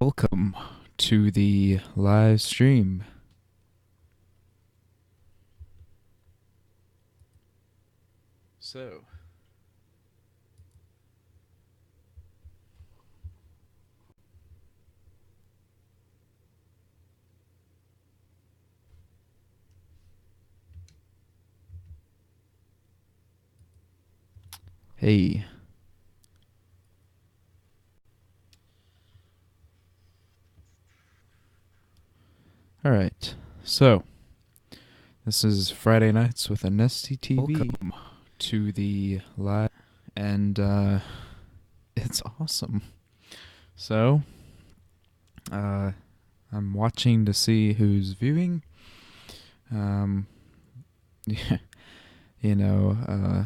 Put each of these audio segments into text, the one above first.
Welcome to the live stream. So, hey. All right. So, this is Friday nights with AnestiTV. Welcome to the live, and it's awesome. So, I'm watching to see who's viewing. You know,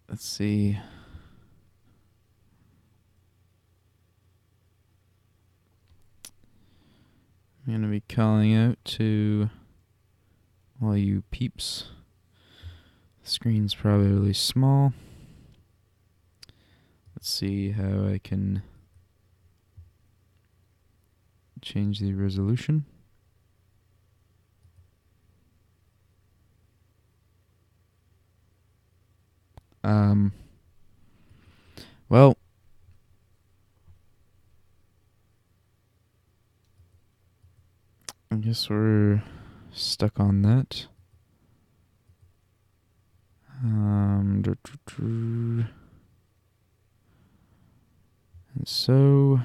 let's see. I'm going to be calling out to all you peeps. The screen's probably really small. Let's see how I can change the resolution. Well, I guess we're stuck on that. And so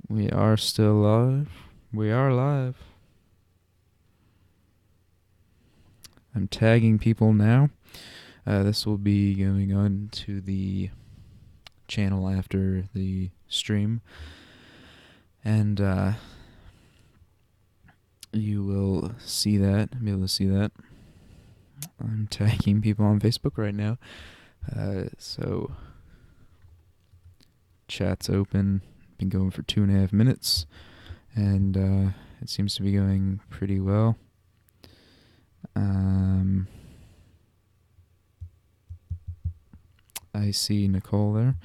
we are still live. We are live. I'm tagging people now. This will be going on to the channel after the stream. And you will see that, be able to see that. I'm tagging people on Facebook right now. So chat's open. Been going for 2.5 minutes. And it seems to be going pretty well. I see Nicole there.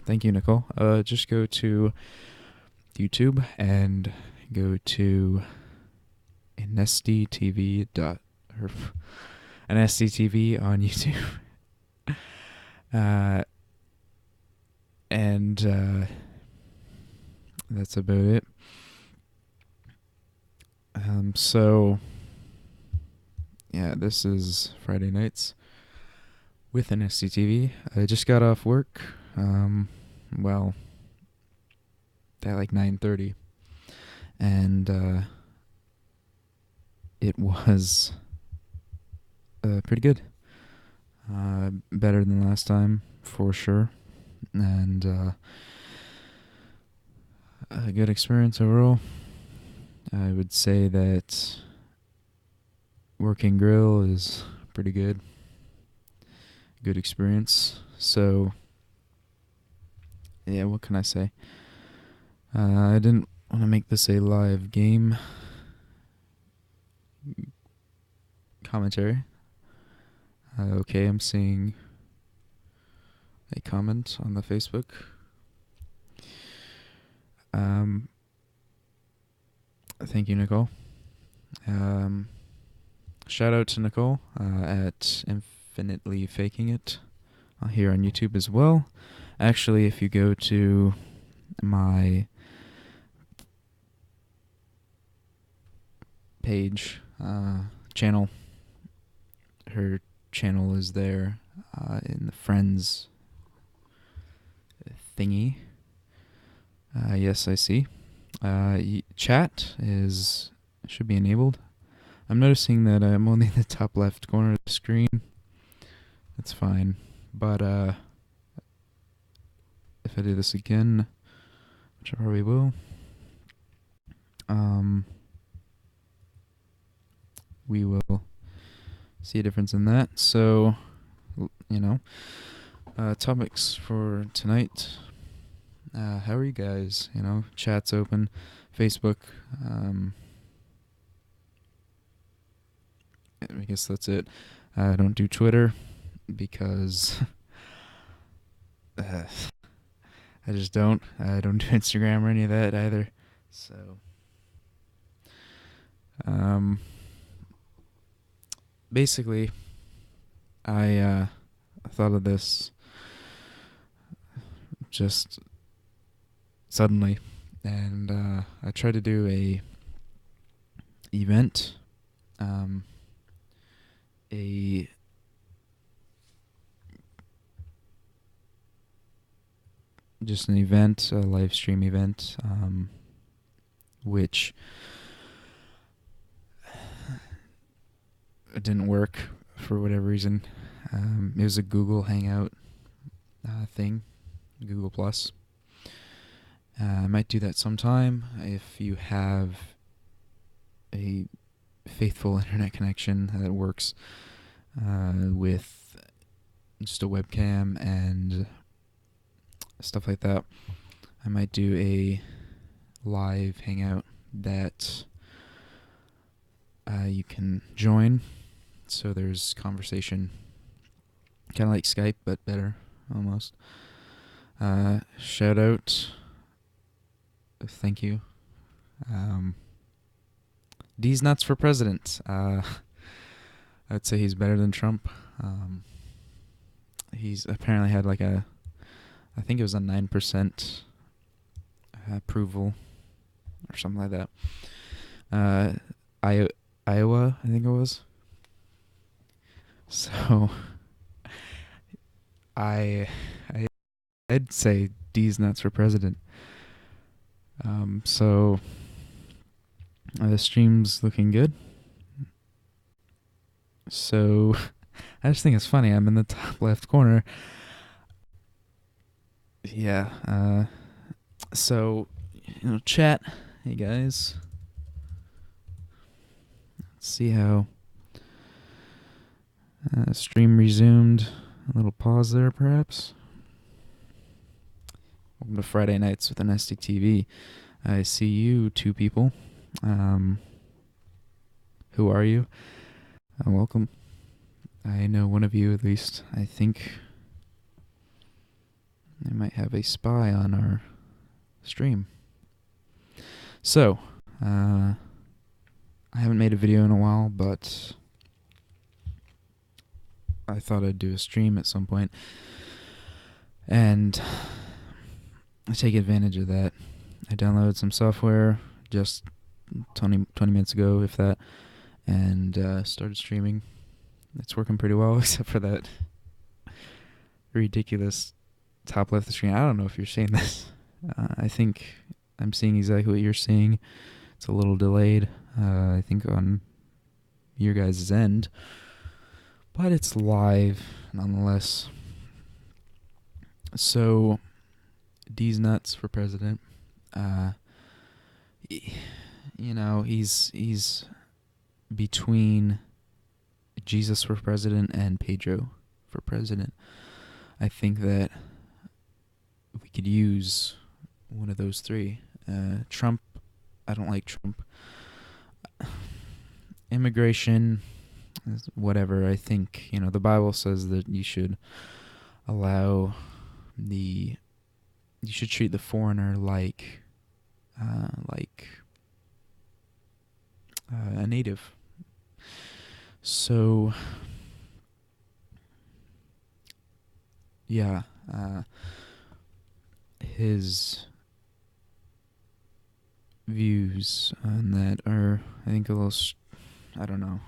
Thank you, Nicole. Just go to YouTube and go to AnestiTV AnestiTV on YouTube. And that's about it. So yeah, this is Friday nights with AnestiTV. I just got off work. Well, at like 9:30, and it was pretty good. Better than last time for sure, and a good experience overall. I would say that working grill is pretty good. Good experience. So, yeah, what can I say? I didn't want to make this a live game commentary. Okay, I'm seeing a comment on the Facebook. Thank you, Nicole. Shout out to Nicole at Infinitely Faking It here on YouTube as well. Actually, if you go to my page, channel, her channel is there in the friends thingy. Yes, I see. Chat should be enabled. I'm noticing that I'm only in the top left corner of the screen. That's fine. But if I do this again, which I probably will, we will see a difference in that. So, topics for tonight. How are you guys? Chat's open. Facebook. I guess that's it. I don't do Twitter. because uh, I just don't. I don't do Instagram or any of that either. So, basically, I thought of this just suddenly, and I tried to do a event, a just an event, a live stream event, which it didn't work for whatever reason. It was a Google Hangout thing, Google Plus. I might do that sometime if you have a faithful internet connection that works with just a webcam and stuff like that. I might do a live hangout that you can join, so there's conversation, kind of like Skype but better almost. Shout out, thank you, D's nuts for president. I'd say he's better than Trump. He's apparently had like I think it was a 9% approval or something like that. Iowa, I think it was. So I'd say D's nuts for president. So the stream's looking good. So I just think it's funny. I'm in the top left corner. Yeah. So, chat. Hey guys. Let's see how stream resumed. A little pause there, perhaps. Welcome to Friday Nights with AnestiTV. I see you, two people. Who are you? Welcome. I know one of you at least. I think I might have a spy on our stream. So, I haven't made a video in a while, but I thought I'd do a stream at some point and take advantage of that. I downloaded some software just 20 minutes ago, if that, and started streaming. It's working pretty well, except for that ridiculous top left of the screen. I don't know if you're seeing this. I think I'm seeing exactly what you're seeing. It's a little delayed, I think, on your guys' end. But it's live, nonetheless. So, D's nuts for president. He's between Jesus for president and Pedro for president. I think that we could use one of those three. Trump, I don't like Trump. Immigration, whatever. I think, the Bible says that you should treat the foreigner like a native. So, yeah, his views on that are, I think, a little, I don't know.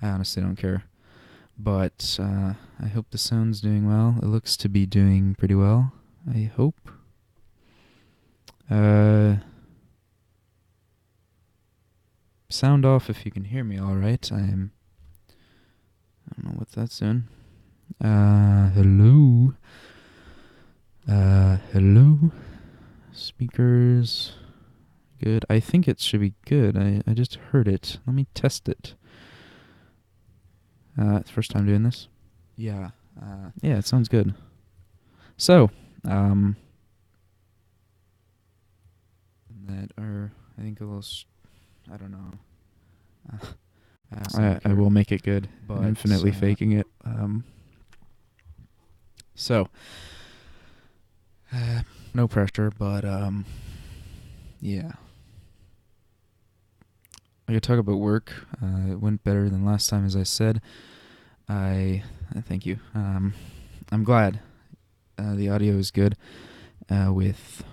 I honestly don't care. But I hope the sound's doing well. It looks to be doing pretty well, I hope. Sound off if you can hear me all right. I don't know what that's doing. Hello. Hello. Speakers. Good. I think it should be good. I just heard it. Let me test it. It's the first time doing this. Yeah. Yeah, it sounds good. So, that are, I think, a little, I don't know. I will make it good. But, Infinitely faking it. So, no pressure, but yeah. I could talk about work. It went better than last time, as I said. Thank you. I'm glad the audio is good with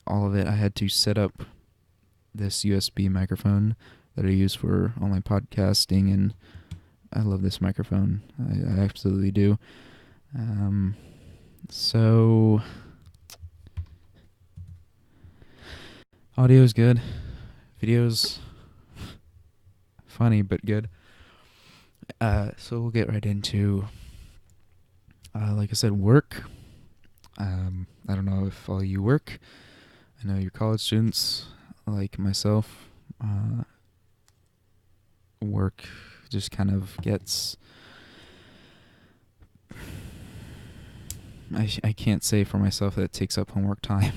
all of it. I had to set up this USB microphone that I use for all my podcasting, and I love this microphone. I absolutely do. So audio is good. Video's funny but good. So we'll get right into, like I said, work. I don't know if all you work. I know you're college students like myself. Work just kind of gets... I can't say for myself that it takes up homework time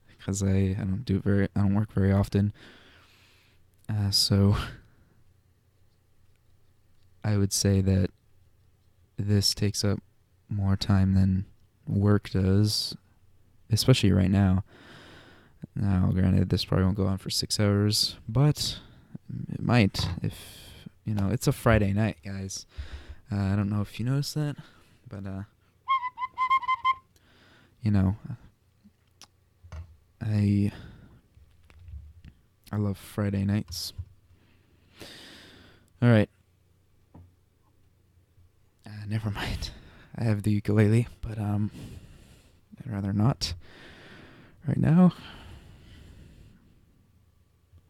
because I don't work very often. So I would say that this takes up more time than work does, especially right now. Now, granted, this probably won't go on for 6 hours, but it might if, it's a Friday night, guys. I don't know if you noticed that, but, I love Friday nights. All right. Never mind. I have the ukulele, but I'd rather not right now.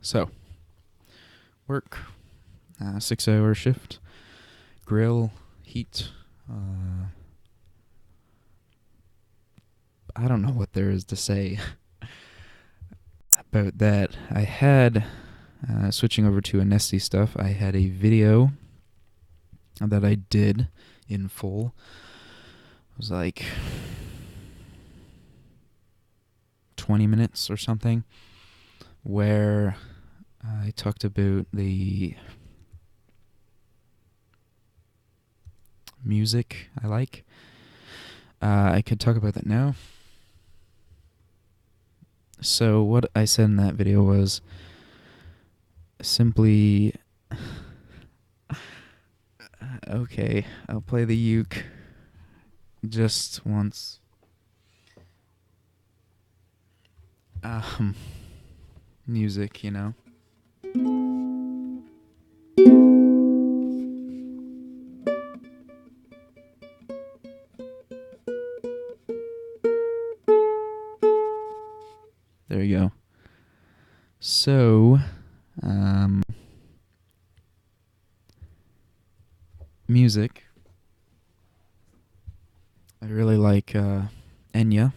So, work, 6-hour shift, grill, heat. I don't know what there is to say about that. I had, switching over to Anesti stuff, I had a video that I did in full. It was like 20 minutes or something, where I talked about the music I like. I could talk about that now. So what I said in that video was simply... Okay, I'll play the uke just once. Music, There you go. So, music. I really like Enya.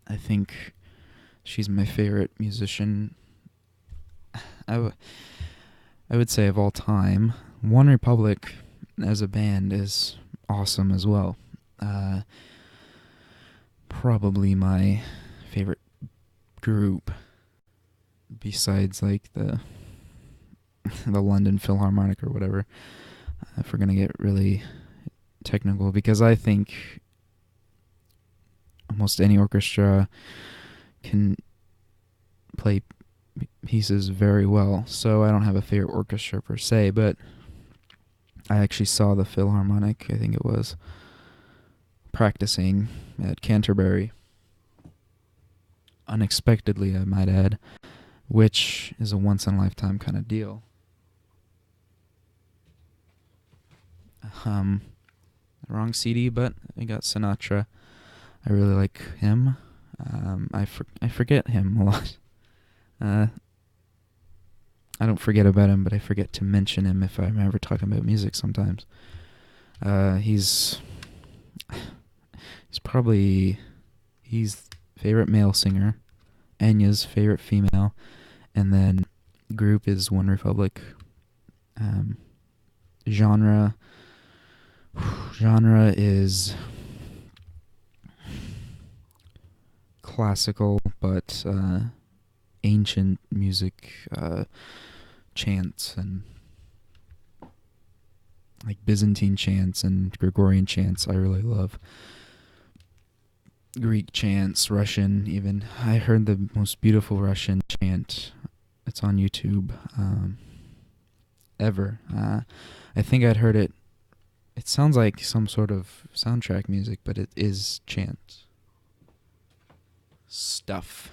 I think she's my favorite musician. I would say of all time. One Republic as a band is awesome as well. Probably my favorite group besides like the London Philharmonic or whatever. If we're gonna get really technical, because I think almost any orchestra can play pieces very well. So I don't have a favorite orchestra per se, but I actually saw the Philharmonic, I think it was, practicing at Canterbury. Unexpectedly, I might add, which is a once-in-a-lifetime kind of deal. Wrong CD, but I got Sinatra. I really like him. I forget him a lot. I don't forget about him, but I forget to mention him if I'm ever talking about music sometimes. He's favorite male singer, Enya's favorite female, and then group is One Republic. Genre is classical, but ancient music, chants and like Byzantine chants and Gregorian chants. I really love Greek chants, Russian even. I heard the most beautiful Russian chant. It's on YouTube. Ever. I think I'd heard it. It sounds like some sort of soundtrack music, but it is chant stuff.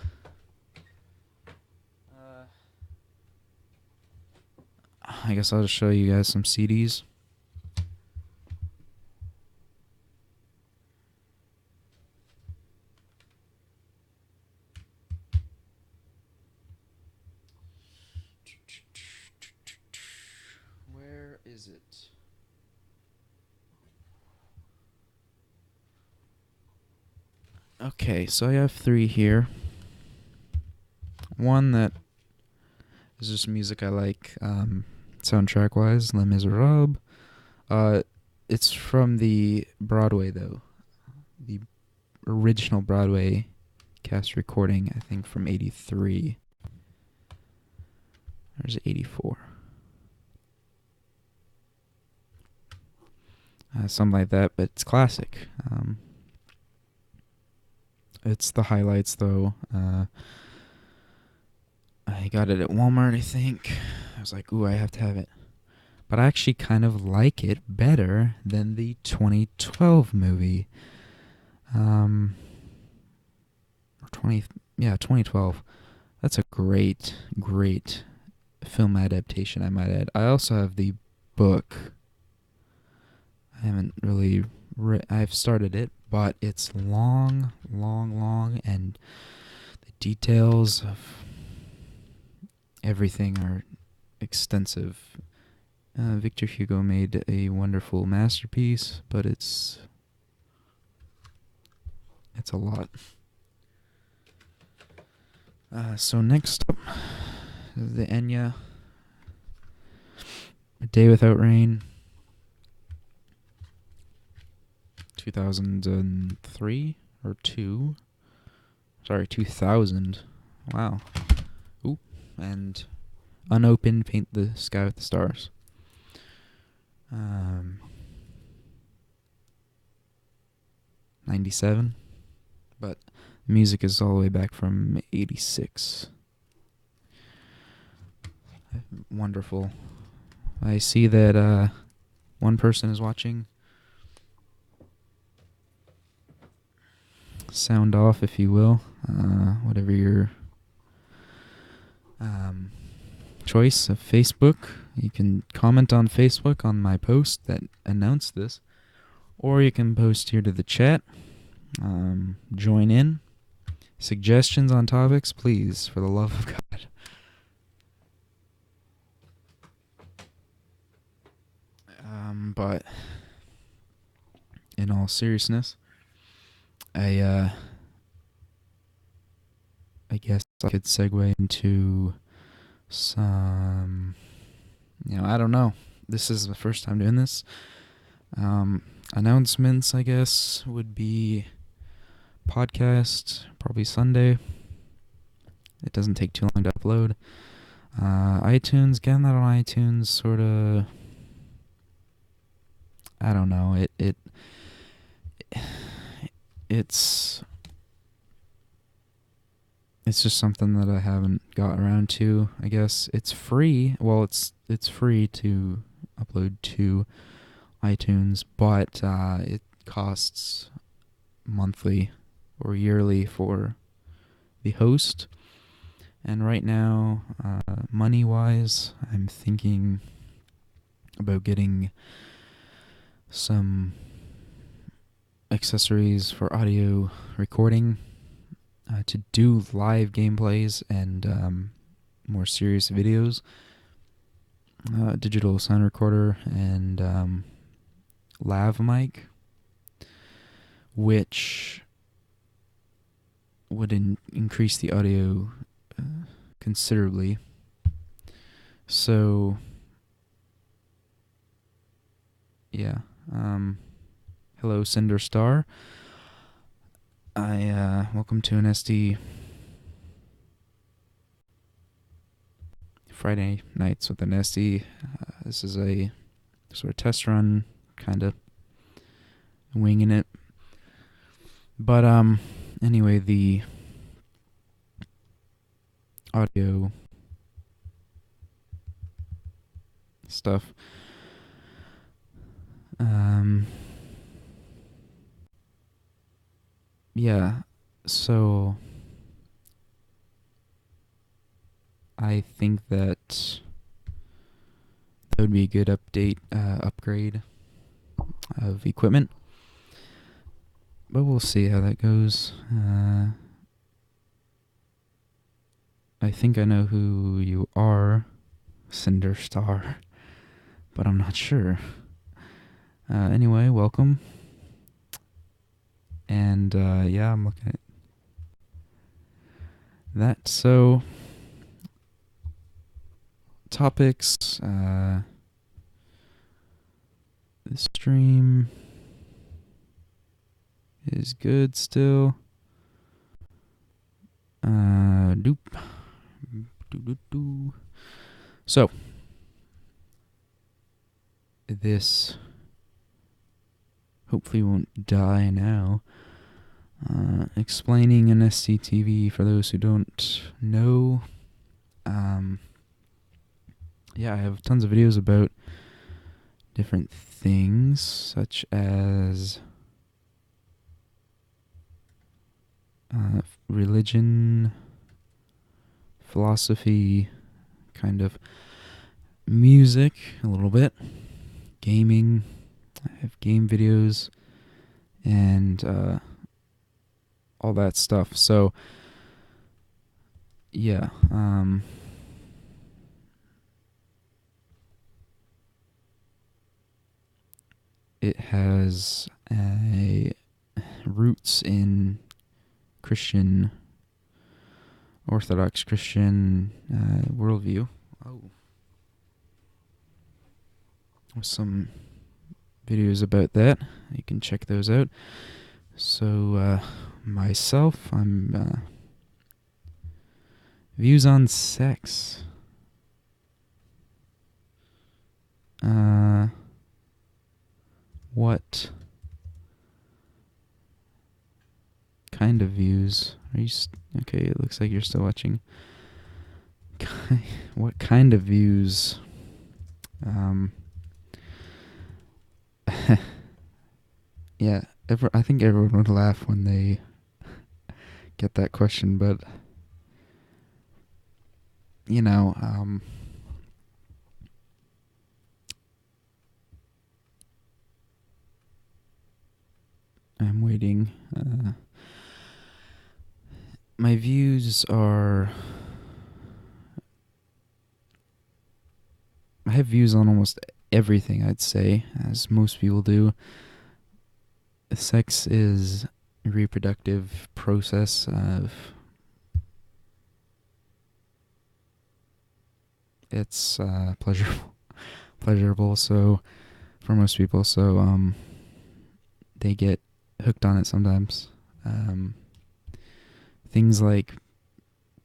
I guess I'll just show you guys some CDs. Where is it? Okay, so I have 3 here. One that is just music I like, soundtrack-wise, Les Miserables. It's from the Broadway, though. The original Broadway cast recording, I think, from 83. Or is it 84? Something like that, but it's classic. It's the highlights, though. I got it at Walmart, I think. I was like, ooh, I have to have it. But I actually kind of like it better than the 2012 movie. Or 2012. That's a great, great film adaptation, I might add. I also have the book. I haven't really I've started it, but it's long, and the details of everything are extensive. Victor Hugo made a wonderful masterpiece, but it's a lot. So next up, the Enya, A Day Without Rain, 2003 or 2. Sorry, 2000. Wow. Ooh, and Unopened, Paint the Sky with the Stars. 97, but music is all the way back from 86. Wonderful. I see that one person is watching. Sound off, if you will. Whatever your choice of Facebook. You can comment on Facebook on my post that announced this, or you can post here to the chat. Join in. Suggestions on topics, please, for the love of God. But in all seriousness, I guess I could segue into some, I don't know. This is the first time doing this. Announcements, I guess, would be podcast, probably Sunday. It doesn't take too long to upload. iTunes, getting that on iTunes, sort of, I don't know. It's just something that I haven't got around to. I guess it's free. Well, it's free to upload to iTunes, but it costs monthly or yearly for the host. And right now, money-wise, I'm thinking about getting some accessories for audio recording to do live gameplays and more serious videos. Digital sound recorder and lav mic, which would increase the audio considerably. So, yeah. Hello, Cinder Star. Welcome to Anesti Friday Nights with Anesti. This is a sort of test run, kind of winging it. But anyway, the audio stuff. Yeah, so I think that would be a good upgrade of equipment. But we'll see how that goes. I think I know who you are, Cinder Star, but I'm not sure. Anyway, welcome. And yeah, I'm looking at that. So, topics. The stream is good still. Doop. Doo. So, this hopefully won't die now. Explaining AnestiTV for those who don't know. Yeah, I have tons of videos about different things, such as religion, philosophy, kind of music, a little bit, gaming. I have game videos and all that stuff. So, yeah, it has roots in Christian, Orthodox Christian worldview. Oh. Some videos about that. You can check those out. So, myself, I'm views on sex. What kind of views are you? Okay, it looks like you're still watching. What kind of views? Yeah, I think everyone would laugh when they get that question, but you know, I'm waiting. My views are... I have views on almost everything, I'd say, as most people do. Sex is a reproductive process of... It's pleasurable, so for most people, so they get hooked on it sometimes. Things like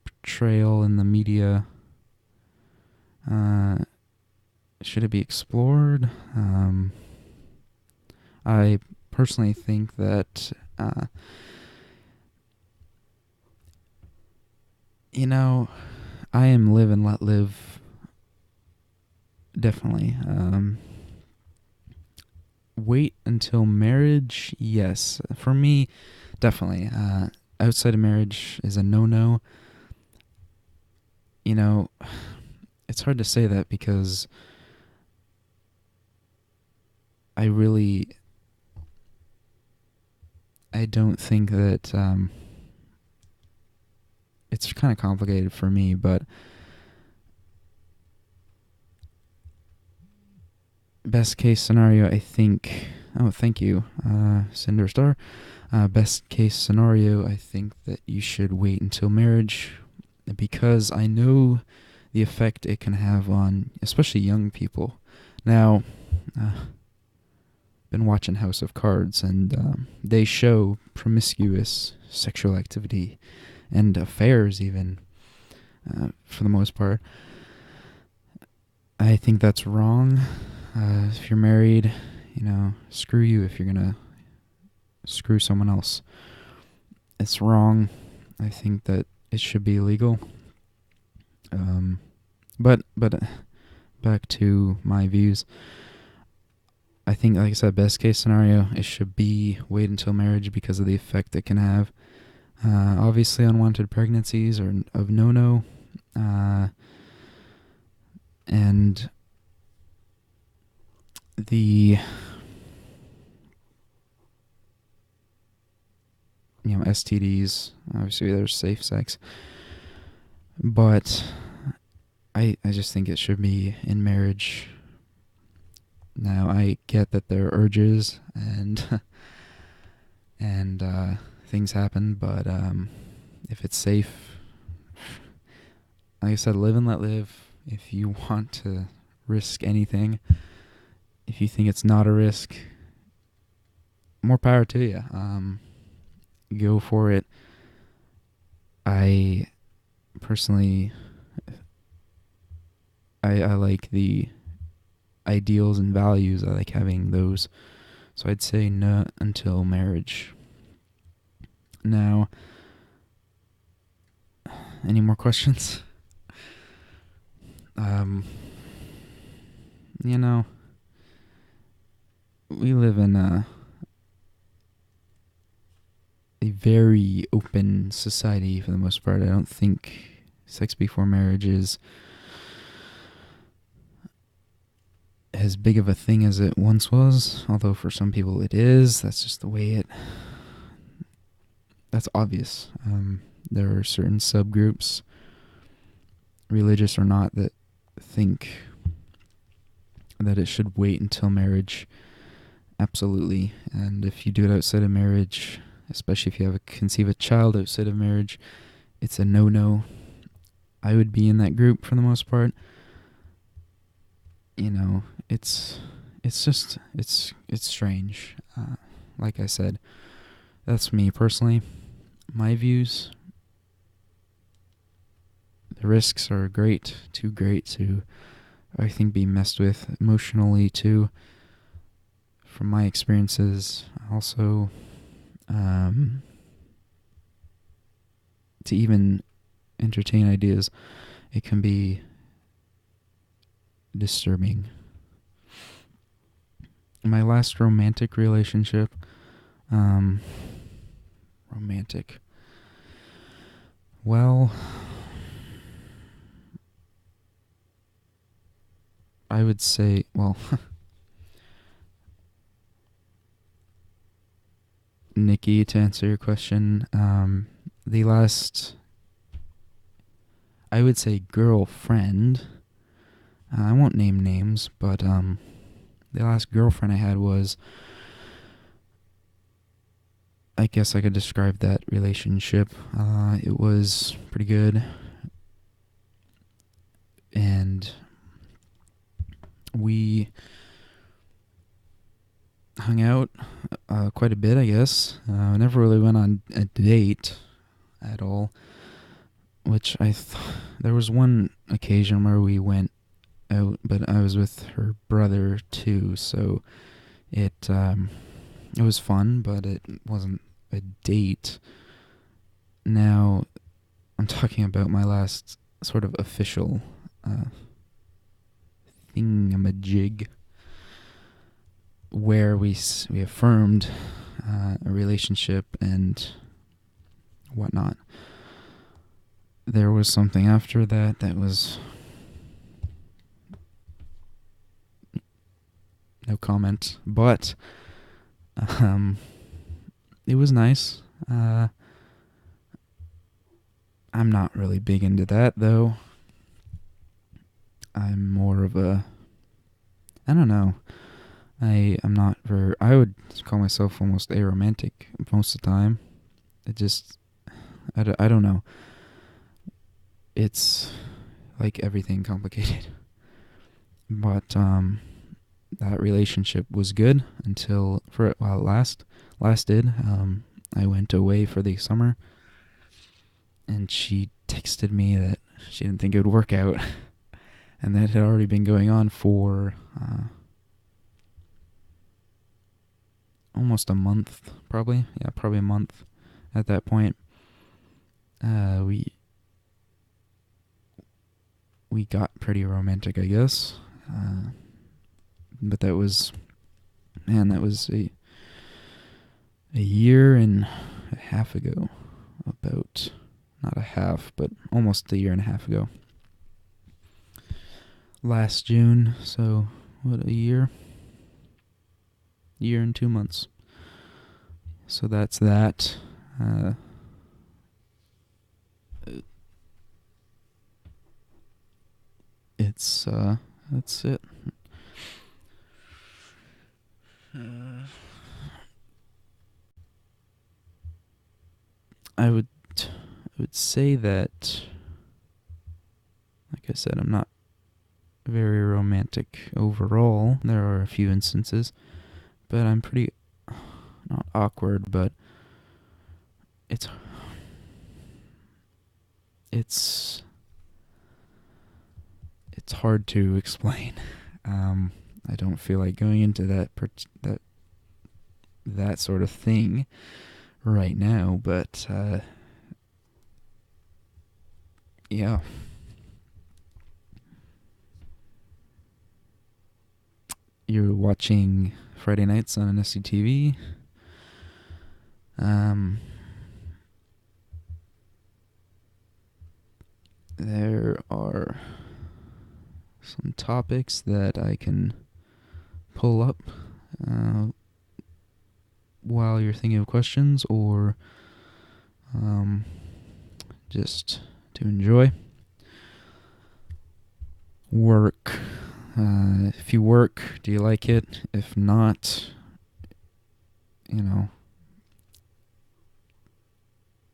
portrayal in the media, should it be explored? I personally think that I am live and let live. Definitely. Wait until marriage, yes. For me, definitely. Outside of marriage is a no-no. It's hard to say that because I don't think that it's kind of complicated for me, but best case scenario, I think... Oh, thank you, Cinder Star. Best case scenario, I think that you should wait until marriage, because I know the effect it can have on especially young people. Now, been watching House of Cards, and they show promiscuous sexual activity and affairs even, for the most part. I think that's wrong. If you're married, screw you if you're gonna screw someone else. It's wrong. I think that it should be illegal. But back to my views. I think, like I said, best case scenario, it should be wait until marriage because of the effect it can have. Obviously, unwanted pregnancies are of no. And the STDs, obviously there's safe sex, but I just think it should be in marriage. Now I get that there are urges and and things happen, but if it's safe, like I said, live and let live. If you want to risk anything, if you think it's not a risk, more power to you. Go for it. I personally, I like the ideals and values. I like having those. So I'd say no until marriage. Now, any more questions? We live in a very open society for the most part. I don't think sex before marriage is as big of a thing as it once was, although for some people it is. That's just the way that's obvious. There are certain subgroups, religious or not, that think that it should wait until marriage. Absolutely. And if you do it outside of marriage, especially if you conceive a child outside of marriage, it's a no. I would be in that group for the most part. It's strange. Like I said, that's me personally. My views. The risks are too great to, I think, be messed with emotionally too. From my experiences, also, to even entertain ideas, it can be disturbing. My last romantic relationship, well, I would say, Nikki, to answer your question, the last, I would say, girlfriend, I won't name names, but the last girlfriend I had was, I guess I could describe that relationship. It was pretty good, and we hung out quite a bit, I guess. Never really went on a date at all, which there was one occasion where we went out, but I was with her brother too, so it was fun, but it wasn't a date. Now, I'm talking about my last sort of official thingamajig, where we affirmed a relationship and whatnot. There was something after that was no comment, but it was nice. I'm not really big into that, though. I'm more of I don't know. I'm not I would call myself almost aromantic most of the time. It just, I don't know. It's like everything complicated. But that relationship was good until for a while it lasted. I went away for the summer, and she texted me that she didn't think it would work out, and that had already been going on for almost a month, probably. Yeah, probably a month at that point. We got pretty romantic, I guess. But that was a year and a half ago. About, not a half, but almost a year and a half ago. Last June, so what, a year and 2 months. So that's that. That's it. I would say that, like I said, I'm not very romantic overall. There are a few instances, but I'm pretty, not awkward, but it's hard to explain. I don't feel like going into that sort of thing right now, but yeah. You're watching Friday nights on AnestiTV. There are some topics that I can pull up while you're thinking of questions, or just to enjoy. Work. If you work, do you like it? If not,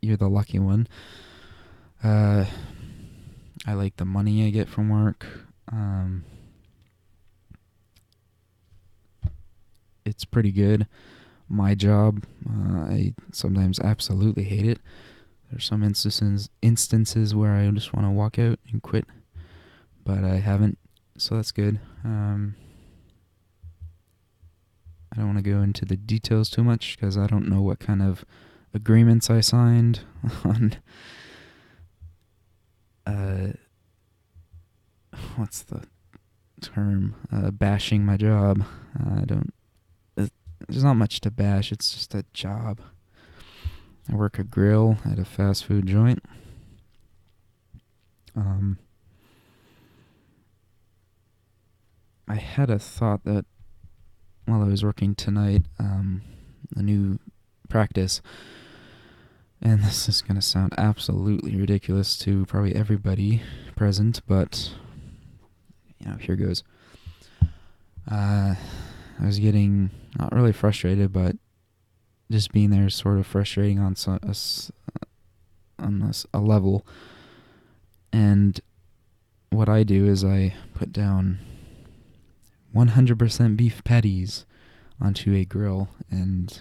you're the lucky one. I like the money I get from work. It's pretty good. My job, I sometimes absolutely hate it. There's some instances where I just want to walk out and quit, but I haven't, so that's good. I don't want to go into the details too much because I don't know what kind of agreements I signed on what's the term? Bashing my job. There's not much to bash, it's just a job. I work a grill at a fast food joint. I had a thought that while I was working tonight, a new practice, and this is going to sound absolutely ridiculous to probably everybody present, but here goes. I was getting not really frustrated, but just being there is sort of frustrating on a level. And what I do is I put down 100% beef patties onto a grill and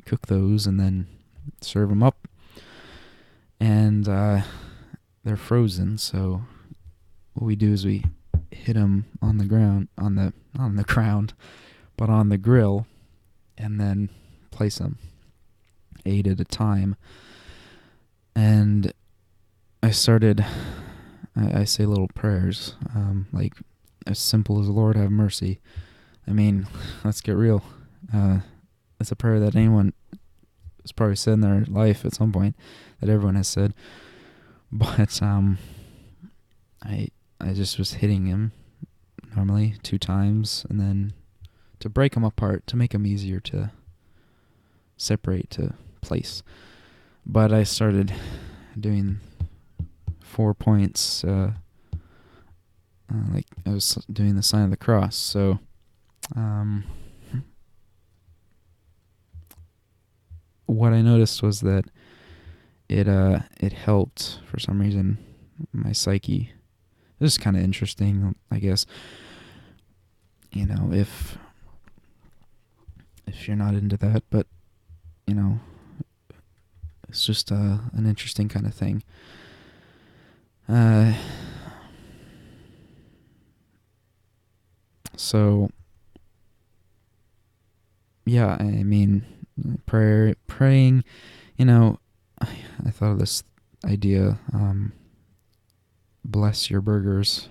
cook those and then serve them up. And they're frozen, so what we do is we hit them on the ground, not on the ground, but on the grill, and then place them 8 at a time. And I started, I say little prayers, like as simple as Lord have mercy. I mean, let's get real. It's a prayer that anyone has probably said in their life at some point, that everyone has said. But I just was hitting him normally 2 times, and then to break them apart, to make them easier to separate, to place. But I started doing 4 points, like I was doing the sign of the cross. So what I noticed was that it helped for some reason my psyche. It was kind of interesting, I guess. If you're not into that, but it's just an interesting kind of thing. So yeah, I mean, praying, you know, I thought of this idea, bless your burgers,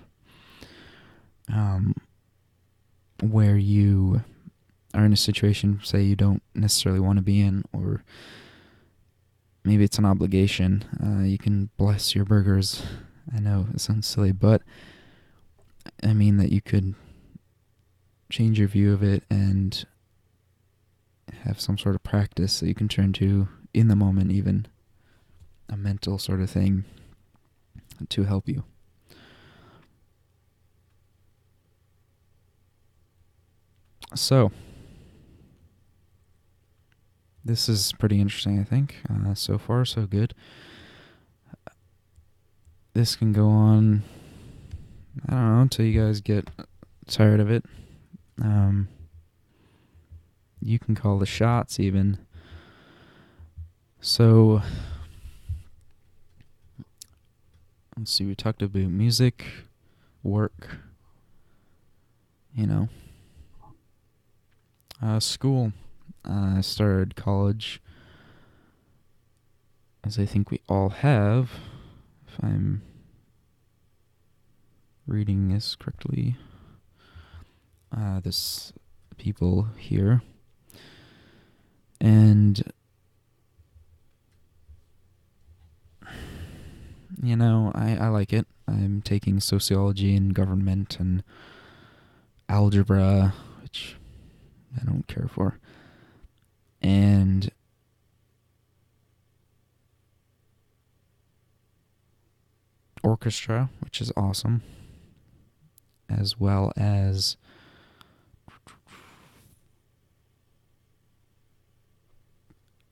um, where you are in a situation, say, you don't necessarily want to be in, or maybe it's an obligation. You can bless your burgers. I know it sounds silly, but I mean that you could change your view of it and have some sort of practice that you can turn to in the moment, even a mental sort of thing to help you. So, this is pretty interesting, I think. So far, so good. This can go on, I don't know, until you guys get tired of it. You can call the shots, even. So, let's see, we talked about music, work, school. I started college, as I think we all have, if I'm reading this correctly. This people here. And, I like it. I'm taking sociology and government and algebra, which I don't care for. And orchestra, which is awesome, as well as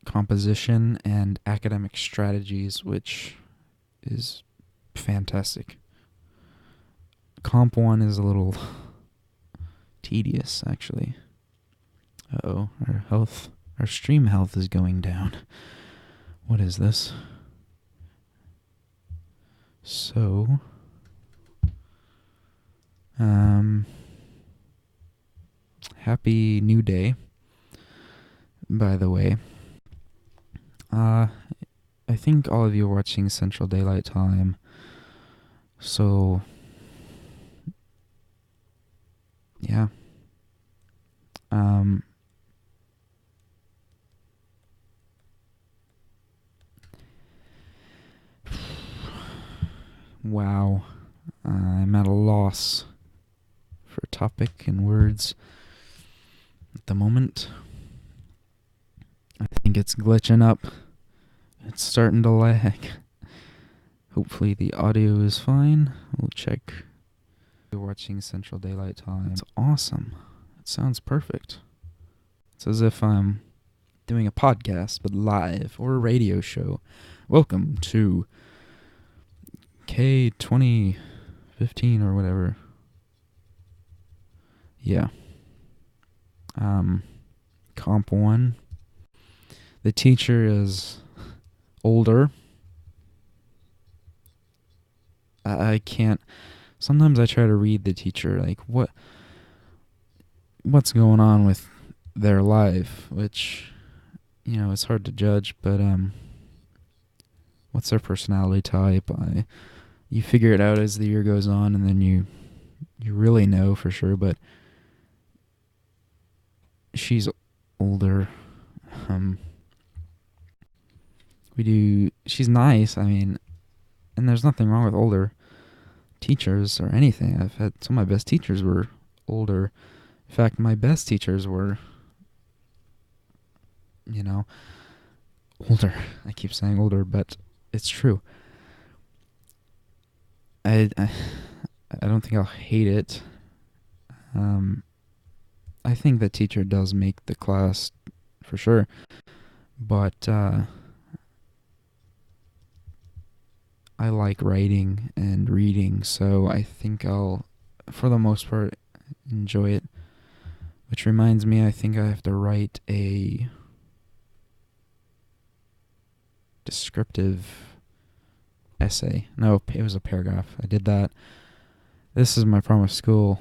composition and academic strategies, which is fantastic. Comp 1 is a little tedious, actually. Uh-oh, our stream health is going down. What is this? So, happy new day, by the way. I think all of you are watching Central Daylight Time, so, yeah. Wow. I'm at a loss for a topic and words at the moment. I think it's glitching up. It's starting to lag. Hopefully the audio is fine. We'll check. You're watching Central Daylight Time. It's awesome. It sounds perfect. It's as if I'm doing a podcast, but live, or a radio show. Welcome to K 2015 or whatever. Yeah. Comp 1. The teacher is older. I can't. Sometimes I try to read the teacher, like what's going on with their life, which, it's hard to judge, but what's their personality type? You figure it out as the year goes on, and then you really know for sure. But she's older. She's nice. I mean, and there's nothing wrong with older teachers or anything. I've had some of my best teachers were older. In fact, my best teachers were, older. I keep saying older, but it's true. I don't think I'll hate it. I think the teacher does make the class for sure, but I like writing and reading, so I think I'll, for the most part, enjoy it. Which reminds me, I think I have to write a descriptive essay. No, it was a paragraph. I did that. This is my problem with school.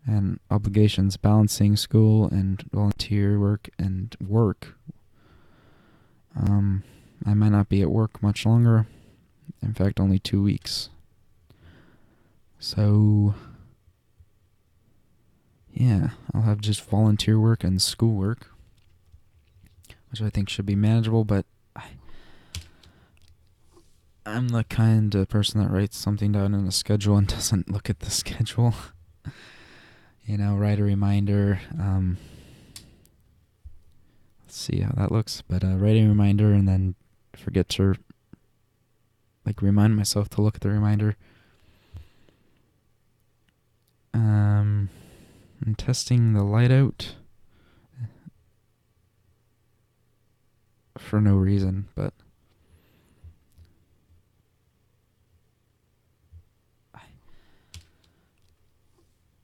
and obligations, balancing school and volunteer work and work. I might not be at work much longer. In fact, only 2 weeks. So, yeah, I'll have just volunteer work and school work, which I think should be manageable, but I'm the kind of person that writes something down in a schedule and doesn't look at the schedule. Write a reminder. Let's see how that looks. But write a reminder and then forget to remind myself to look at the reminder. I'm testing the light out for no reason, but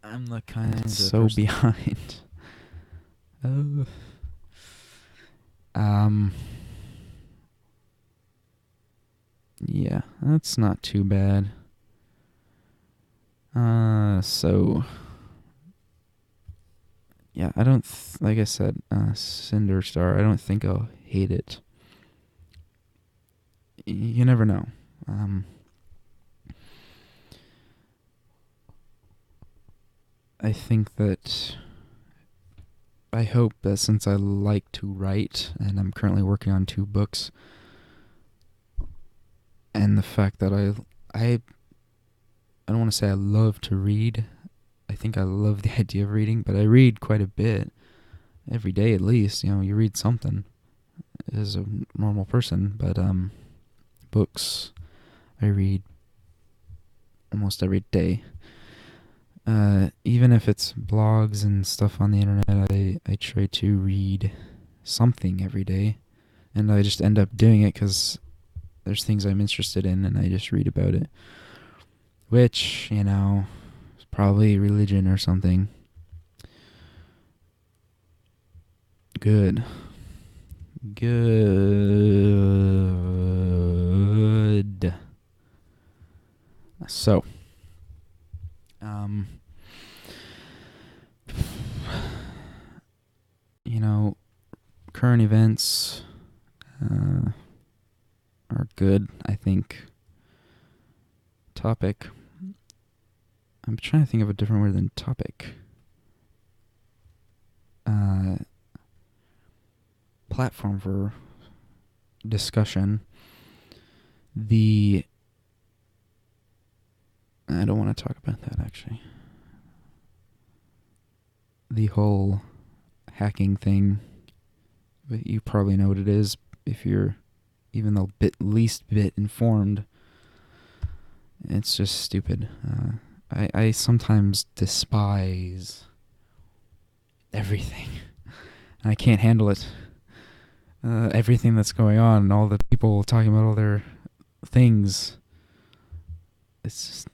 I'm the kind of so behind. Yeah, that's not too bad. So yeah, I don't like I said, Cinder Star. I don't think I'll hate it. You never know. I think that I hope that since I like to write and I'm currently working on 2 books, and the fact that I don't want to say I love to read. I think I love the idea of reading, but I read quite a bit every day at least. You read something as a normal person, but books I read almost every day. Even if it's blogs and stuff on the internet, I try to read something every day, and I just end up doing it because there's things I'm interested in, and I just read about it, which, is probably religion or something. Good. So, current events are good, I think. Topic. I'm trying to think of a different word than topic. Platform for discussion. I don't want to talk about that, actually. The whole hacking thing, but you probably know what it is if you're even the least bit informed. It's just stupid. I sometimes despise everything. I can't handle it. Everything that's going on, all the people talking about all their things. It's just...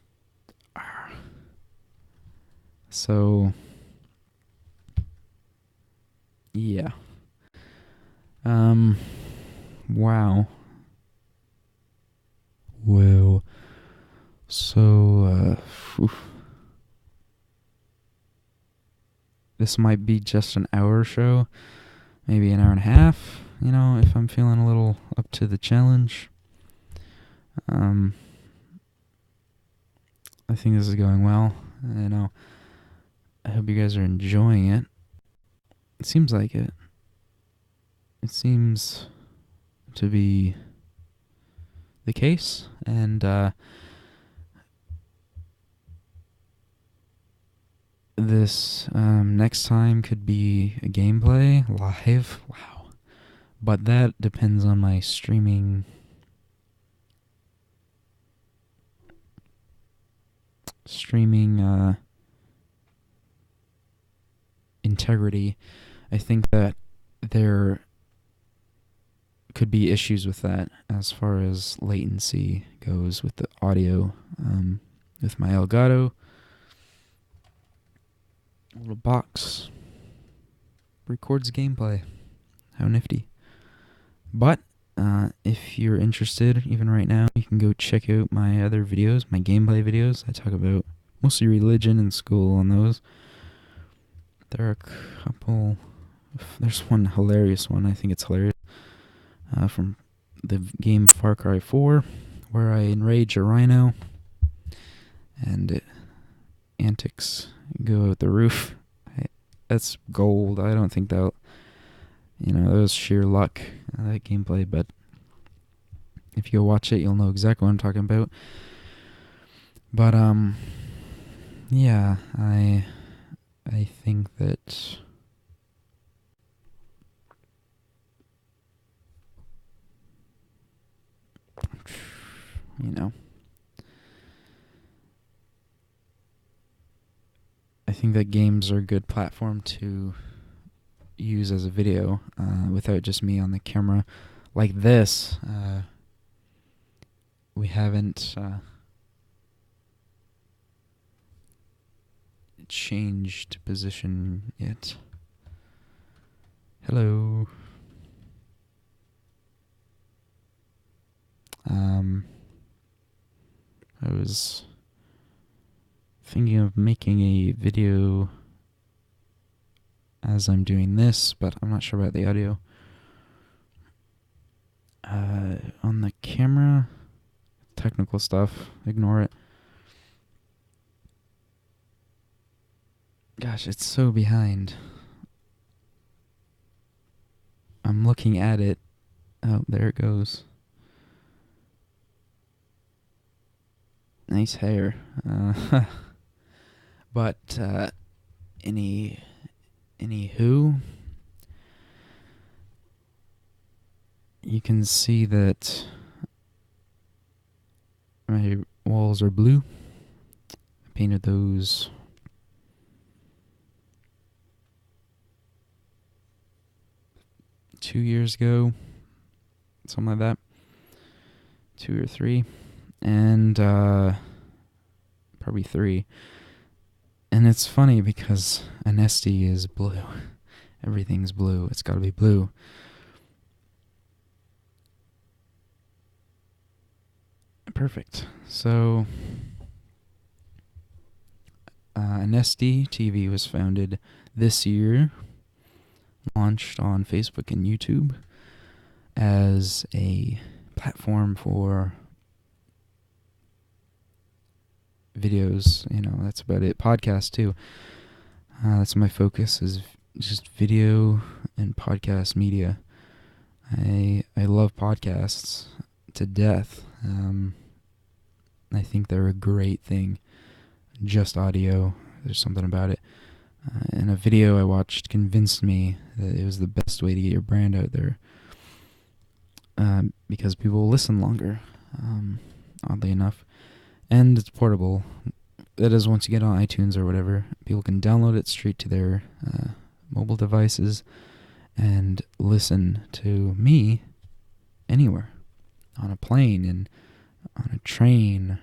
So... yeah. Wow. Well, so, this might be just an hour show, maybe an hour and a half, if I'm feeling a little up to the challenge. I think this is going well. I hope you guys are enjoying it. It seems like it. It seems to be the case, and this next time could be a gameplay live. Wow. But that depends on my streaming integrity. I think that there could be issues with that as far as latency goes with the audio. With my Elgato little box records gameplay. How nifty. But if you're interested, even right now, you can go check out my other videos, my gameplay videos. I talk about mostly religion and school on those. There are a couple. There's one hilarious one. I think it's hilarious. From the game Far Cry 4, where I enrage a rhino, and antics go out the roof. That's gold. I don't think that. That was sheer luck, that gameplay. But if you watch it, you'll know exactly what I'm talking about. But yeah, I think that I think that games are a good platform to use as a video without just me on the camera like this. We haven't changed position yet. Hello. I was thinking of making a video as I'm doing this, but I'm not sure about the audio. On the camera, technical stuff, ignore it. Gosh, it's so behind. I'm looking at it. Oh, there it goes. Nice hair. But anywho, you can see that my walls are blue. I painted those two years ago, something like that, 2 or 3, and probably 3. And it's funny because Anesti is blue. Everything's blue. It's got to be blue. Perfect. So, AnestiTV was founded this year, launched on Facebook and YouTube as a platform for videos. That's about it. Podcast too. That's my focus, is just video and podcast media. I love podcasts to death. I think they're a great thing. Just audio, there's something about it. And a video I watched convinced me that it was the best way to get your brand out there, because people will listen longer, oddly enough. And it's portable. That is, once you get on iTunes or whatever, people can download it straight to their mobile devices and listen to me anywhere. On a plane, and on a train,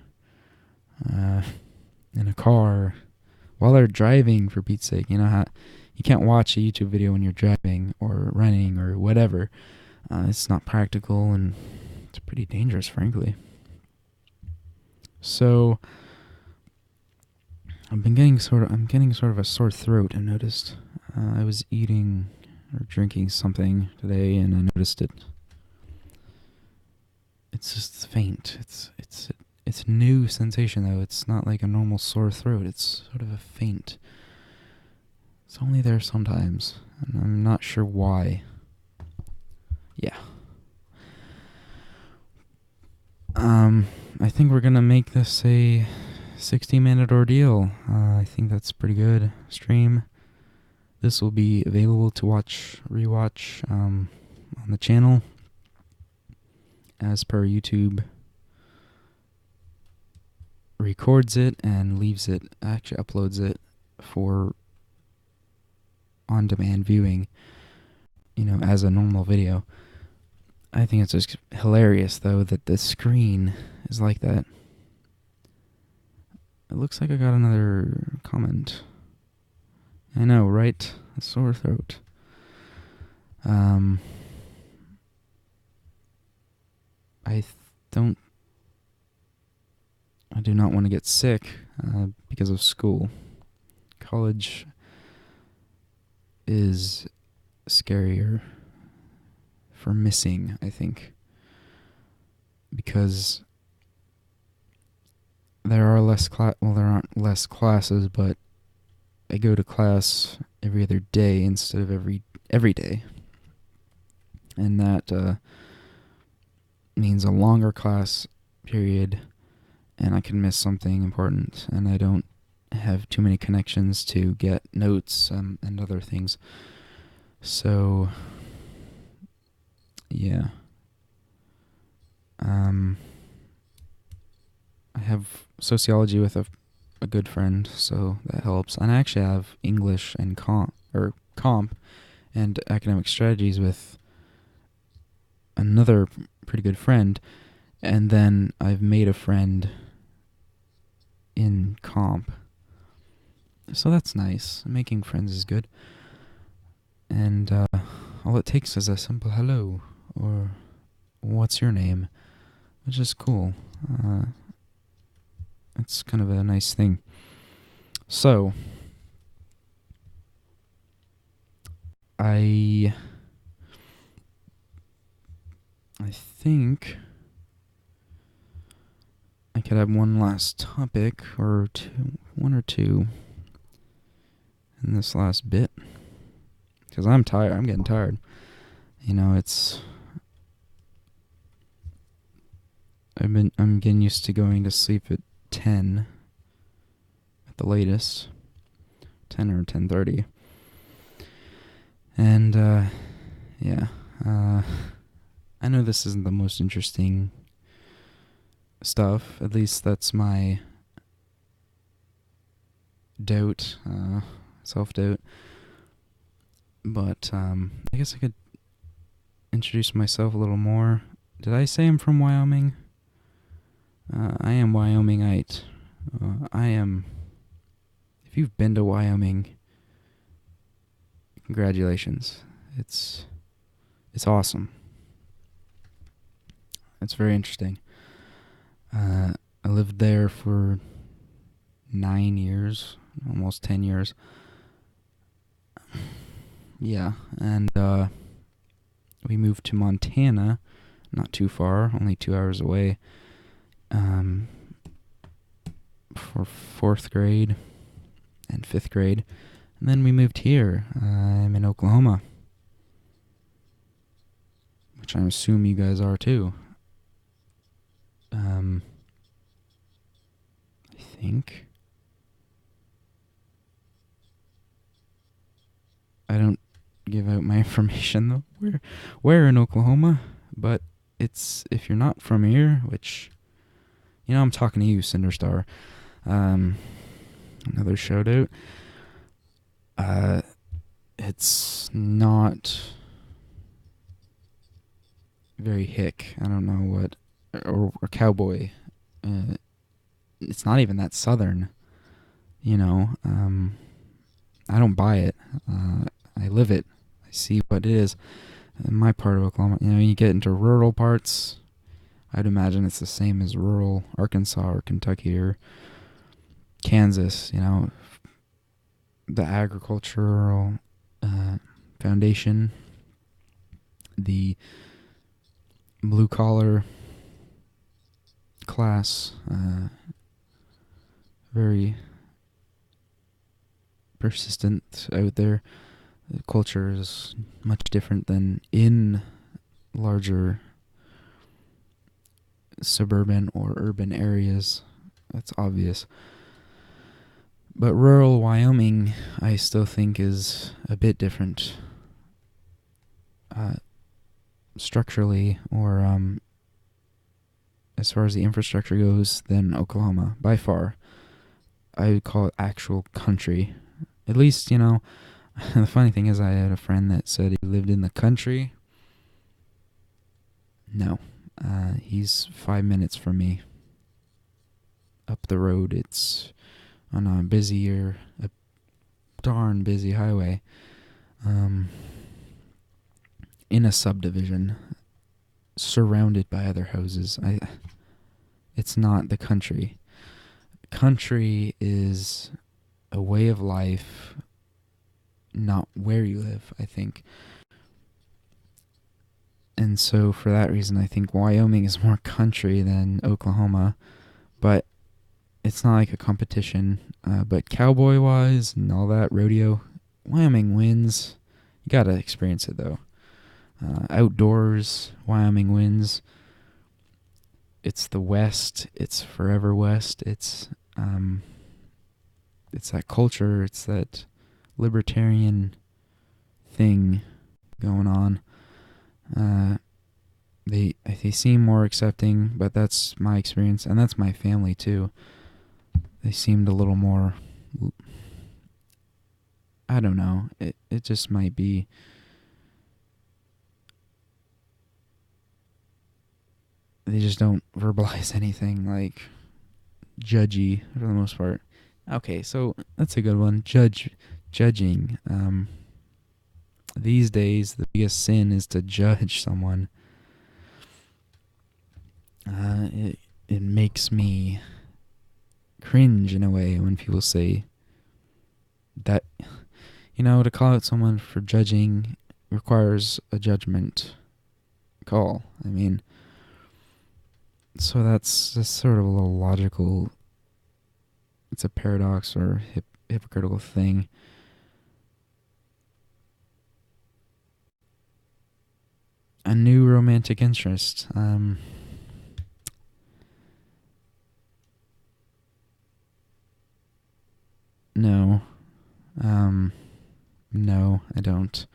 in a car, while they're driving, for Pete's sake. You can't watch a YouTube video when you're driving or running or whatever. It's not practical, and it's pretty dangerous, frankly. So I'm getting sort of a sore throat. I noticed. I was eating or drinking something today, and I noticed it. It's just faint. It's a new sensation, though. It's not like a normal sore throat. It's sort of a faint. It's only there sometimes, and I'm not sure why. Yeah. I think we're gonna make this a 60-minute ordeal. I think that's pretty good stream. This will be available to rewatch on the channel, as per YouTube records it and actually uploads it for on-demand viewing, as a normal video. I think it's just hilarious, though, that the screen is like that. It looks like I got another comment. I know, right? A sore throat. I do not want to get sick because of school. College is scarier for missing, I think. Because there are there aren't less classes, but I go to class every other day instead of every day. And that means a longer class period, and I can miss something important, and I don't have too many connections to get notes and other things. So, yeah. I have sociology with a good friend, so that helps. And I actually have English and comp and academic strategies with another pretty good friend. And then I've made a friend in comp. So that's nice. Making friends is good. And all it takes is a simple hello or what's your name, which is cool. It's kind of a nice thing. So, I think I could have one last topic one or two in this last bit, because I'm tired. I'm getting tired. I'm getting used to going to sleep at 10 at the latest, 10 or 10:30. And yeah, I know this isn't the most interesting stuff. At least that's my doubt, self-doubt. But I guess I could introduce myself a little more. Did I say I'm from Wyoming? I am Wyomingite. If you've been to Wyoming, congratulations. It's awesome. It's very interesting. I lived there for 9 years, almost 10 years. Yeah, and we moved to Montana, not too far, only 2 hours away, for 4th grade and 5th grade. And then we moved here. I'm in Oklahoma, which I assume you guys are too. I think. I don't give out my information though. Where in Oklahoma? But if you're not from here, which, I'm talking to you, Cinderstar. Another shout out. It's not very hick. I don't know what, or cowboy. It's not even that southern. I don't buy it. I live it. I see what it is. In my part of Oklahoma, you get into rural parts. I'd imagine it's the same as rural Arkansas or Kentucky or Kansas. The agricultural foundation, the blue collar class, very persistent out there. The culture is much different than in larger suburban or urban areas. That's obvious. But rural Wyoming, I still think, is a bit different structurally, or as far as the infrastructure goes, than Oklahoma, by far. I would call it actual country. At least, the funny thing is I had a friend that said he lived in the country. No. He's 5 minutes from me. Up the road, it's on a darn busy highway. In a subdivision, surrounded by other houses. It's not the country. Country is a way of life not where you live, I think. And so for that reason, I think Wyoming is more country than Oklahoma. But it's not like a competition. But cowboy-wise and all that, rodeo, Wyoming wins. You gotta experience it, though. Outdoors, Wyoming wins. It's the West. It's forever West. It's that culture. It's that libertarian thing going on. They seem more accepting, but that's my experience, and that's my family too. They seemed a little more. I don't know. It just might be. They just don't verbalize anything like judgy for the most part. Okay, so that's a good one. Judging. These days, the biggest sin is to judge someone. It makes me cringe in a way when people say that, to call out someone for judging requires a judgment call. I mean, so that's just sort of a little logical. It's a paradox or hypocritical thing. A new romantic interest. No. No, I don't.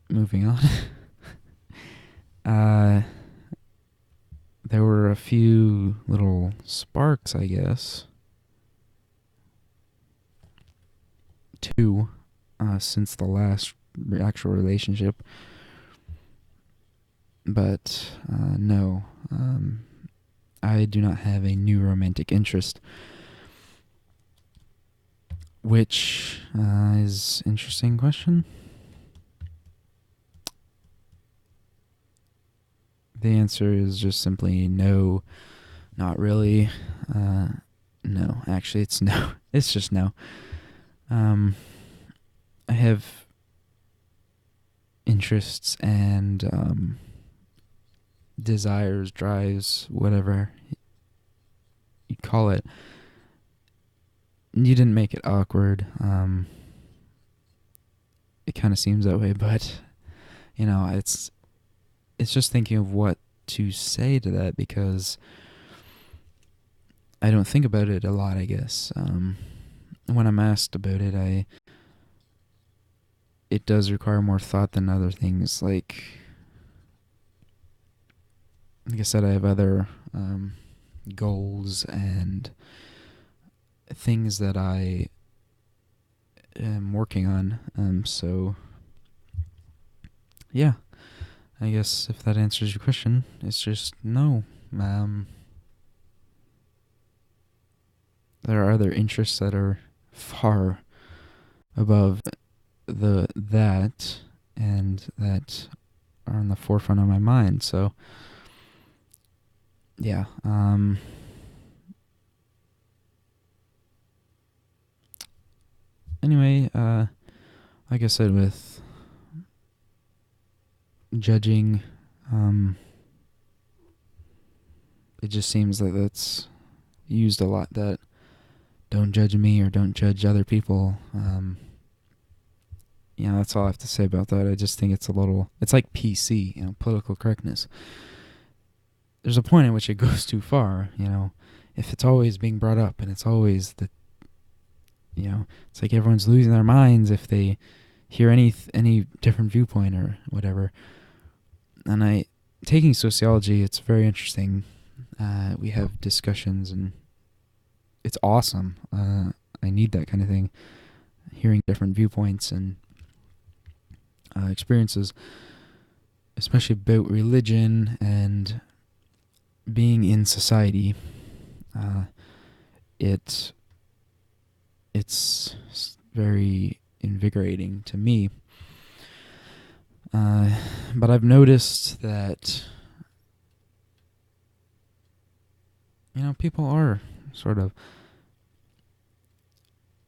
Moving on. There were a few little sparks, I guess. 2, since the last actual relationship. But, no. I do not have a new romantic interest. Which is an interesting question. The answer is just simply no, not really. No, actually it's no. It's just no. I have interests and desires, drives, whatever you call it. You didn't make it awkward. It kind of seems that way, but it's just thinking of what to say to that, because I don't think about it a lot, I guess. When I'm asked about it, it does require more thought than other things. Like I said, I have other goals and things that I am working on. So, yeah. I guess if that answers your question, it's just no. There are other interests that are far above that and that are on the forefront of my mind. So, yeah. Anyway, like I said, with judging, it just seems that that's used a lot, that don't judge me or don't judge other people. That's all I have to say about that. I just think it's like PC, political correctness. There's a point at which it goes too far, if it's always being brought up and it's always it's like everyone's losing their minds if they hear any different viewpoint or whatever. And taking sociology, it's very interesting. We have discussions and it's awesome. I need that kind of thing, hearing different viewpoints and experiences, especially about religion and being in society. It's very invigorating to me. But I've noticed that people are sort of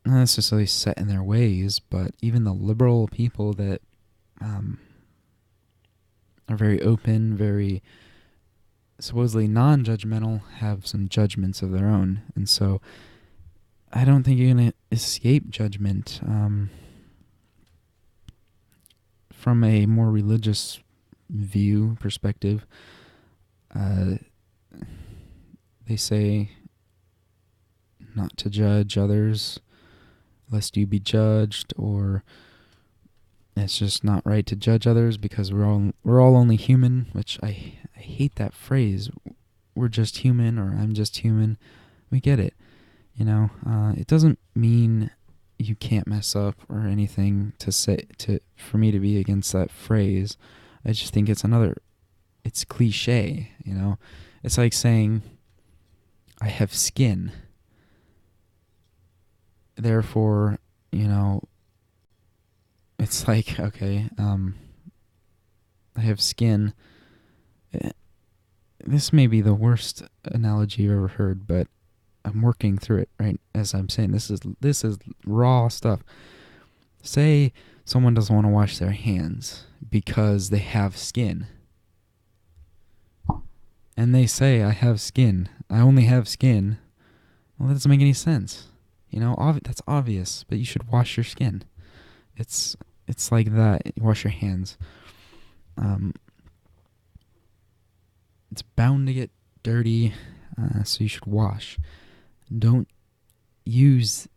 not necessarily set in their ways, but even the liberal people that are very open, very supposedly non-judgmental, have some judgments of their own. And so I don't think you're going to escape judgment from a more religious view perspective. They say not to judge others lest you be judged, or it's just not right to judge others because we're all only human, which I hate that phrase. We're just human, or I'm just human. We get it. It doesn't mean you can't mess up or anything for me to be against that phrase. I just think it's cliche, It's like saying I have skin. Therefore, it's like, okay, I have skin. This may be the worst analogy you've ever heard, but I'm working through it right as I'm saying. This is raw stuff. Say someone doesn't want to wash their hands because they have skin. And they say, I have skin. I only have skin. Well, that doesn't make any sense. That's obvious, but you should wash your skin. It's like that. Wash your hands. It's bound to get dirty, so you should wash. Don't use...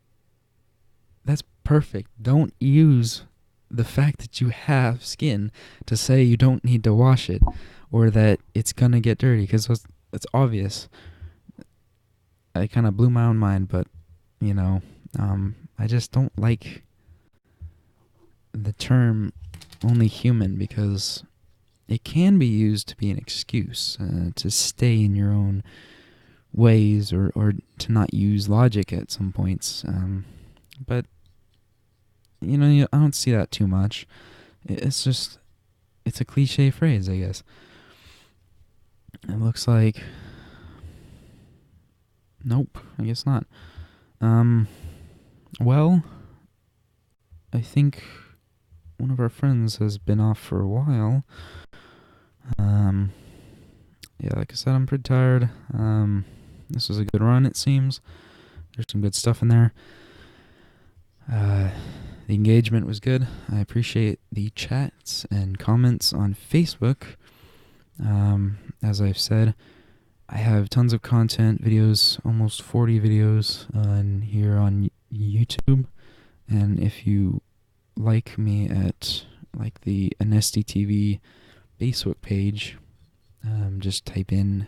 That's perfect. Don't use the fact that you have skin to say you don't need to wash it, or that it's gonna get dirty, because it's obvious. I kind of blew my own mind, but, I just don't like the term only human, because it can be used to be an excuse to stay in your own ways, or to not use logic at some points. But, I don't see that too much. It's a cliche phrase, I guess. It looks like... Nope, I guess not. Well, I think one of our friends has been off for a while. Yeah, like I said, I'm pretty tired. This was a good run, it seems. There's some good stuff in there. The engagement was good. I appreciate the chats and comments on Facebook. As I've said, I have tons of content, videos, almost 40 videos here on YouTube. And if you like me at the AnestiTV Facebook page, just type in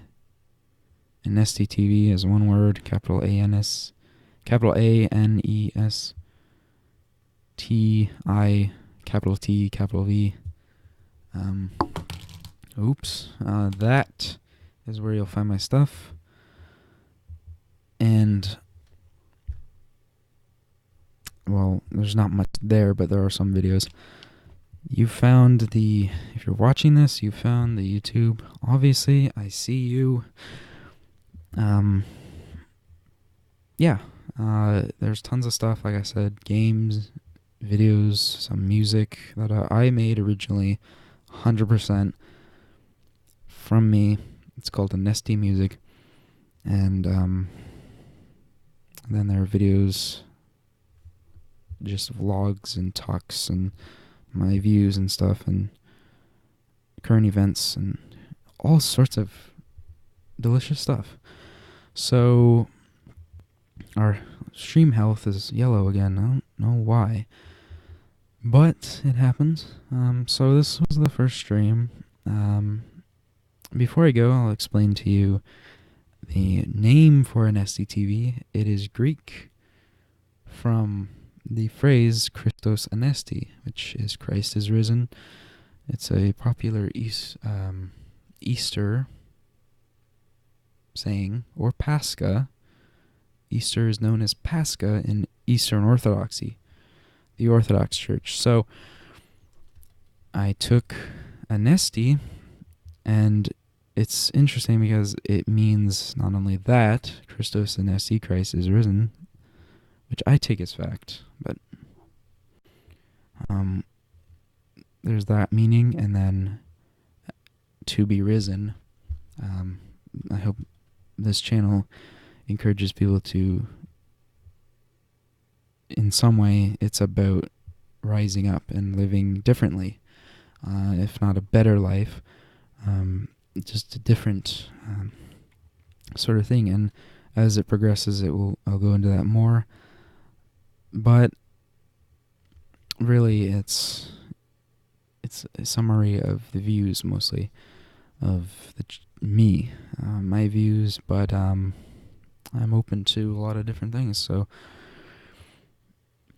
AnestiTV as one word, capital ANESTI, capital T, capital V. That is where you'll find my stuff. And, well, there's not much there, but there are some videos. If you're watching this, you found the YouTube. Obviously, I see you. There's tons of stuff, like I said, games, videos, some music that I made originally, 100% from me. It's called Anesti Music. And then there are videos, just vlogs and talks and my views and stuff and current events and all sorts of delicious stuff. So our stream health is yellow again. I don't know why, but it happens. So this was the first stream. Before I go, I'll explain to you the name for AnestiTV. It is Greek from the phrase Christos Anesti, which is Christ is risen. It's a popular Easter saying, or Pascha. Easter is known as Pascha in Eastern Orthodoxy, the Orthodox Church. So I took Anesti, and it's interesting because it means not only that, Christos Anesti, Christ is risen, which I take as fact, but there's that meaning, and then to be risen. I hope this channel encourages people to, in some way, it's about rising up and living differently, if not a better life, just a different sort of thing. And as it progresses, I'll go into that more. But really, it's a summary of the views, mostly of me, my views. But I'm open to a lot of different things. So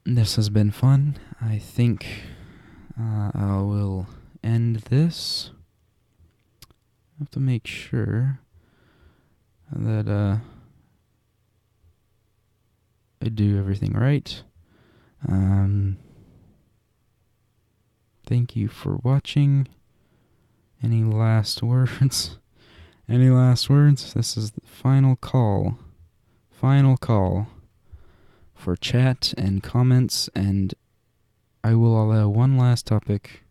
this has been fun. I think I will end this. I have to make sure that I do everything right. Thank you for watching. Any last words? Any last words? This is the final call. Final call for chat and comments, and I will allow one last topic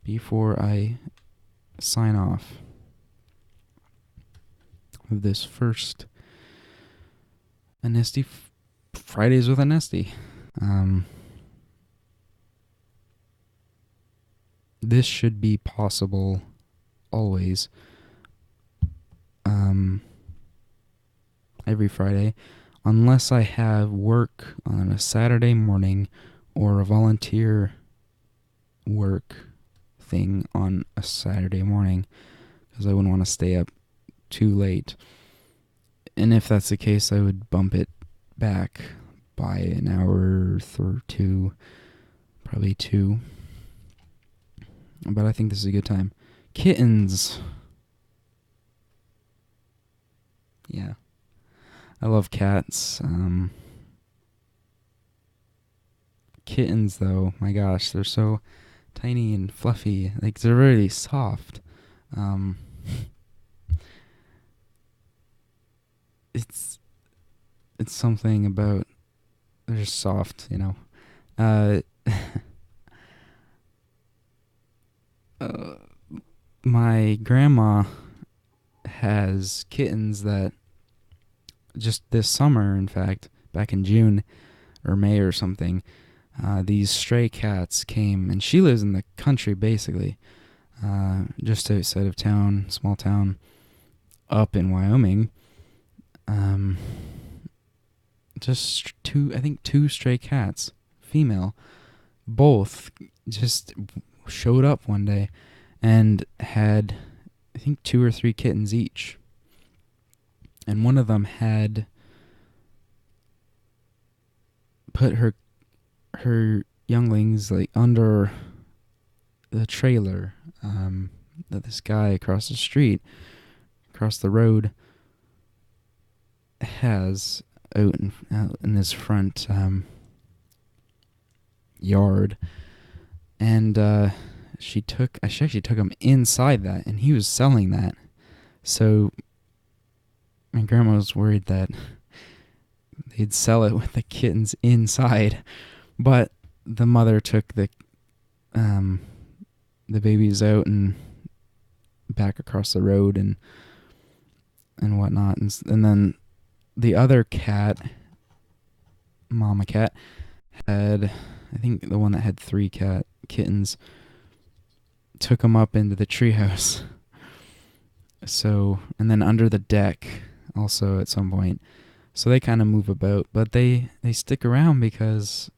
before I sign off with this first Fridays with Anesti. This should be possible always. Every Friday, unless I have work on a Saturday morning or a volunteer work thing on a Saturday morning, because I wouldn't want to stay up too late. And if that's the case, I would bump it back by an hour or two, probably 2. But I think this is a good time. Kittens. Yeah. I love cats. Kittens, though, my gosh, they're so tiny and fluffy. Like, they're really soft. It's something about, they're just soft, you know. My grandma has kittens that just this summer, in fact, back in June or May or something, these stray cats came, and she lives in the country basically, just outside of town, small town, up in Wyoming. Just two stray cats, female, both just showed up one day and had, I think, 2 or 3 kittens each. And one of them had put her younglings like under the trailer that this guy across the road has out in his front yard. And she actually took him inside that, and he was selling that. So my grandma was worried that they'd sell it with the kittens inside, but the mother took the babies out and back across the road and whatnot, and then the other cat, mama cat, had, I think the one that had 3 kittens, took them up into the treehouse. So, and then under the deck also at some point. So they kind of move about, but they stick around because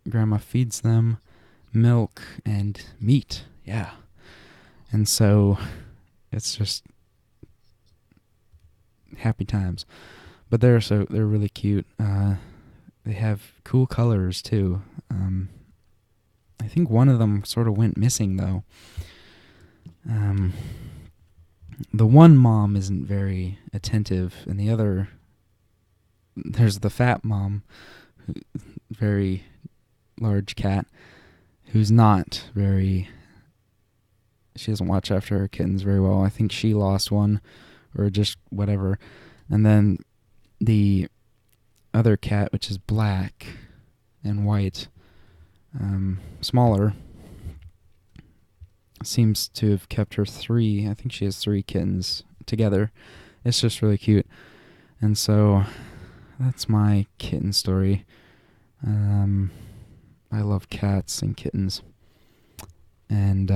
grandma feeds them milk and meat. Yeah. And so it's just happy times. But they're really cute. They have cool colors too. I think one of them sort of went missing though. The one mom isn't very attentive, and the other, there's the fat mom, very large cat, who's not very, she doesn't watch after her kittens very well. I think she lost one, or just whatever. And then the other cat, which is black and white, smaller, seems to have kept her three. I think she has 3 kittens together. It's just really cute. And so that's my kitten story. I love cats and kittens. And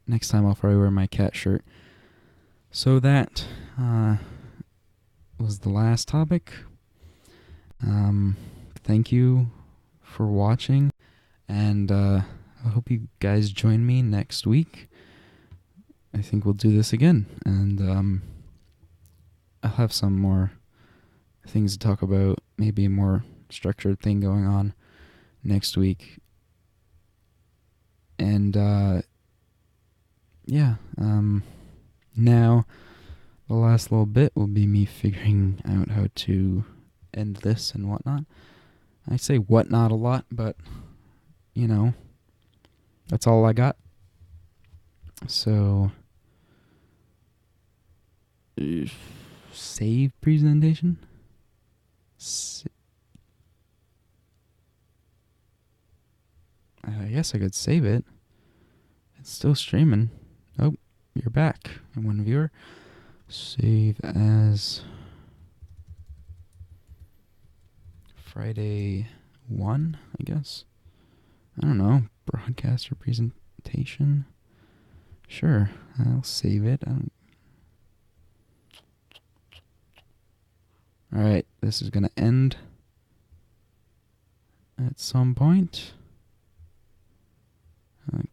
next time I'll probably wear my cat shirt. So that was the last topic. Thank you for watching. And I hope you guys join me next week. I think we'll do this again. And I'll have some more things to talk about. Maybe a more structured thing going on next week. And now the last little bit will be me figuring out how to end this and whatnot. I say whatnot a lot, but you know, that's all I got. So save presentation. I guess I could save it. It's still streaming. Oh, you're back. One viewer. Save as Friday 1, I guess. I don't know. Broadcast or presentation. Sure, I'll save it. Alright, this is going to end at some point.